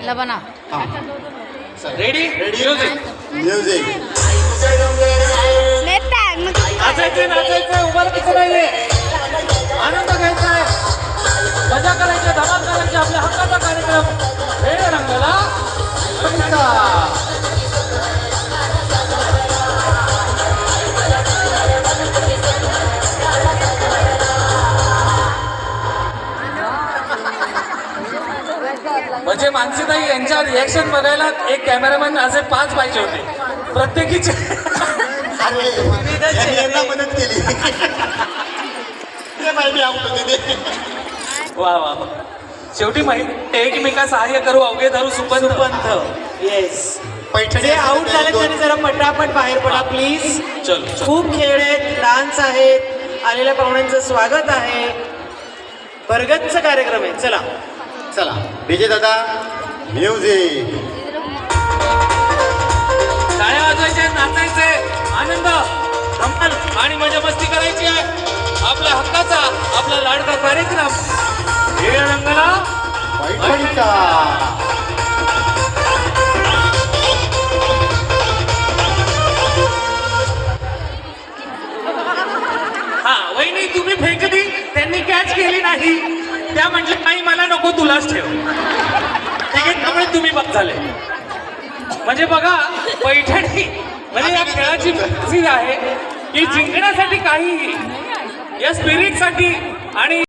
लबना ready music नाचायचं नाचायचं उभार कसं नाहीये आनंद घ्यायचा आहे मजा करायची धमाल करायची आपल्या हक्काचा कार्यक्रम हे रंगाला म्हणजे मानसीताई यांच्या रिॲक्शन बघायला एक कॅमेरामॅन असे 5 पाहिजे होते प्रत्येकीचे मदत केली वा वा शेवटी माहिती एकमेका सहाय्य करू अवघे धरू सुपंथ येस पैठणी जे आउट झाले तरी जरा पटापट बाहेर पडा प्लीज. चल खूप खेळ आहेत, डान्स आहेत, आलेल्या पाहुण्यांचं स्वागत आहे, भरगच्च कार्यक्रम आहे. चला चला विजय दादा म्युझिक टाळ्या वाजवायचे नाचायचे आनंद धमाल आणि मजा मस्ती करायची आहे आपल्या हक्काचा आपला लाडका कार्यक्रम हे रंगाला पैठणीचा हा वहिनी तुम्ही फेकली त्यांनी कॅच केली नाही त्या म्हटलं नाही मला नको तुलाच ठेव त्यामुळे तुम्ही बाद झाले म्हणजे बघा पैठणी म्हणजे या खेळाची मस्ती आहे की जिंकण्यासाठी काहीही या स्पिरिटसाठी आणि